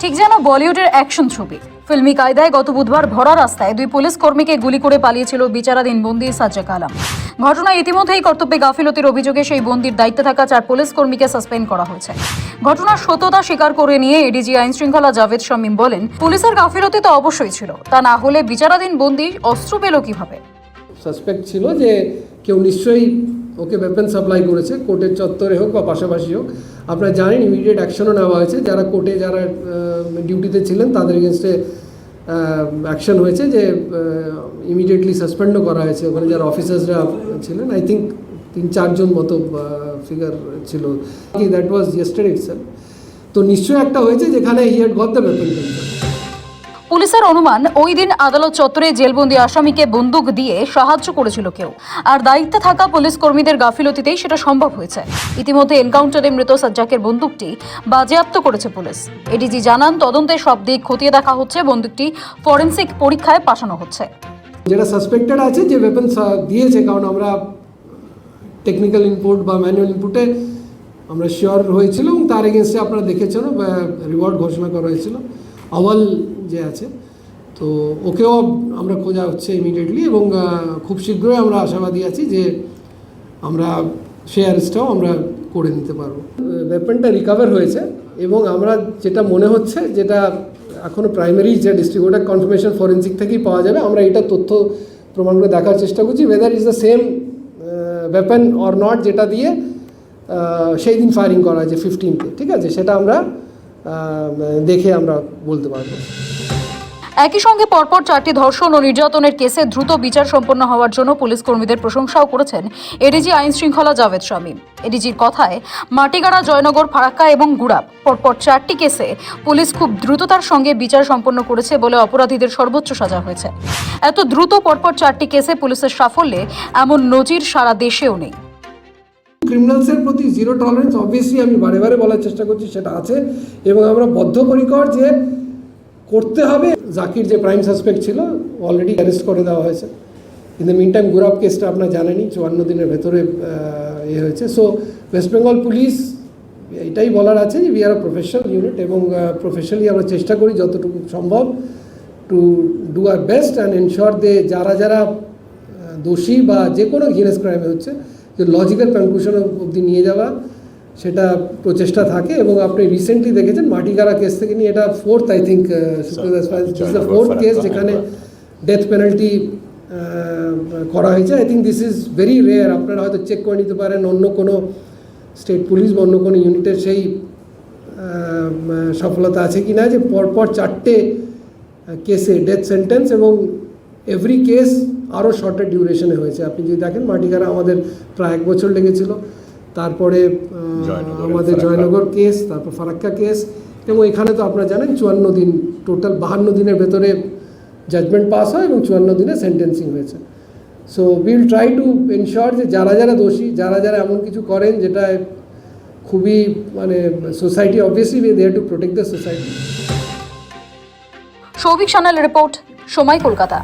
ঠিক যেন বলিউডের অ্যাকশন ছবি। ফিল্মি কায়দায় গত বুধবার ভরা রাস্তায় দুই পুলিশ কর্মীকে গুলি করে পালিয়েছিল বিচারাধীন বন্দী সাজ্জাক আলম। ঘটনায় ইতিমধ্যেই কর্তব্যে গাফিলতির অভিযোগে সেই বন্দির দায়িত্বে থাকা 4 পুলিশ কর্মীকে সাসপেন্ড করা হয়েছে। ঘটনার সত্যতা স্বীকার করে নিয়ে এডিজি আইন শৃঙ্খলা জাভেদ শামীম বলেন, পুলিশের গাফিলতি তো অবশ্যই ছিল, তা না হলে বিচারাধীন বন্দী অস্ত্র পেল কিভাবে? সাসপেক্ট ছিল যে কেউ নিশ্চয়ই ওকে ওয়েপন সাপ্লাই করেছে, কোর্টের চত্বরে হোক বা পাশাপাশি হোক। আপনারা জানেন ইমিডিয়েট অ্যাকশনও নেওয়া হয়েছে, যারা কোর্টে যারা ডিউটিতে ছিলেন তাদের এগেনস্টে অ্যাকশন হয়েছে, যে ইমিডিয়েটলি সাসপেন্ডও করা হয়েছে। ওখানে যারা অফিসার্সরা ছিলেন, আই থিঙ্ক 3-4 জন মতো ফিগার ছিল। That was yesterday itself. তো নিশ্চয়ই একটা হয়েছে যেখানে he had got the weapon. পুলিশের অনুমান ওই দিন আদালত চত্বরে জেলবন্দি আসামিকে বন্দুক দিয়ে সাহায্য করেছিল কেউ, আর দায়িত্বে থাকা পুলিশ কর্মীদের গাফিলতিতেই সেটা সম্ভব হয়েছে। ইতিমধ্যে এনকাউন্টারে মৃত সাজ্জাকের বন্দুকটি বাজেয়াপ্ত করেছে পুলিশ। এডিজি জানান, তদন্তে সব দিক খতিয়ে দেখা হচ্ছে, বন্দুকটি ফরেনসিক পরীক্ষায় পাঠানো হচ্ছে। যারা সাসপেক্টেড আছে যে ওয়েপন দিয়েছে, কারণ আমরা টেকনিক্যাল ইনপুট বা ম্যানুয়াল ইনপুটে আমরা শিওর হয়েছিল এবং তার এগেনস্টে আপনারা দেখেছেন রিওয়ার্ড ঘোষণা করা হয়েছিল। আওয়াল যে আছে, তো ওকেও আমরা খোঁজা হচ্ছে ইমিডিয়েটলি, এবং খুব শীঘ্রই আমরা আশাবাদী আছি যে আমরা সেই অ্যারেস্টটাও আমরা করে নিতে পারবো। ওয়েপনটা রিকভার হয়েছে এবং আমরা যেটা মনে হচ্ছে, যেটা এখনও প্রাইমারি যে ডিস্ট্রিক্ট, ওটা কনফার্মেশন ফরেন্সিক থেকেই পাওয়া যাবে। আমরা এটা তথ্য প্রমাণ করে দেখার চেষ্টা করছি weather is the same weapon or not, যেটা দিয়ে সেই দিন ফায়ারিং করা হয়েছে 15-তে। ঠিক আছে, সেটা আমরা দেখে আমরা বলতে পারবো। একই সঙ্গে পরপর 4টি ধর্ষণ ও নির্যাতনের কেসে দ্রুত বিচার সম্পন্ন হওয়ার জন্য পুলিশ কর্মীদের প্রশংসাও করেছেন এডিজি আইন শৃঙ্খলা জাভেদ শামীম। এডিজির কথায়, মাটিগাড়া, জয়নগর, ফারাক্কা এবং গুড়াপ পরপর 4টি কেসে পুলিশ খুব দ্রুততার সঙ্গে বিচার সম্পন্ন করেছে বলে অপরাধীদের সর্বোচ্চ সাজা হয়েছে। এত দ্রুত পরপর 4টি কেসে পুলিশের সাফল্যে এমন নজির সারা দেশেও নেই। ক্রিমিনালসের প্রতি জিরো টলারেন্স অবভিয়াসলি আমি বারে বারে বলার চেষ্টা করছি, সেটা আছে এবং আমরা বদ্ধপরিকর যে করতে হবে। জাকির যে প্রাইম সাসপেক্ট ছিল অলরেডি অ্যারেস্ট করে দেওয়া হয়েছে। ইন দ্য মিন টাইম গুরাব কেসটা আপনারা জানেনই 54 দিনের ভেতরে হয়েছে। সো ওয়েস্ট বেঙ্গল পুলিশ এটাই বলার আছে যে we are a professional unit, এবং প্রফেশনালি আমরা চেষ্টা করি যতটুকু সম্ভব to do our best and ensure যে যারা যারা দোষী বা যে কোনো হিনেস ক্রাইমে হচ্ছে, যে লজিক্যাল কনক্লুশন অবধি নিয়ে যাওয়া, সেটা প্রচেষ্টা থাকে। এবং আপনি রিসেন্টলি দেখেছেন মাটিগাড়া কেস থেকে নিয়ে এটা 4th I think 4th case যেখানে ডেথ পেনাল্টি করা হয়েছে। I think this is very rare. আপনারা হয়তো চেক করে নিতে পারেন অন্য কোনো স্টেট পুলিশ বা অন্য কোনো ইউনিটের সেই সফলতা আছে কি না, যে পরপর 4টে কেসে ডেথ সেন্টেন্স, এবং এভরি কেস আরও শর্টের ডিউরেশনে হয়েছে। আপনি যদি দেখেন মাটিগাড়া আমাদের প্রায় 1 বছর লেগেছিল, তারপরে আমাদের জয়নগর কেস, তারপর ফারাক্কা কেস, এবং এখানে তো আপনারা জানেন 54 দিন, টোটাল 52 দিনের ভেতরে জাজমেন্ট পাস হয় এবং 54 দিনে সেন্টেন্সিং হয়েছে। So will try to ensure যে যারা যারা দোষী, যারা যারা এমন কিছু করেন যেটা খুবই মানে society, obviously they have to protect the society. Souvik সান্যালের রিপোর্ট, সময়, কলকাতা।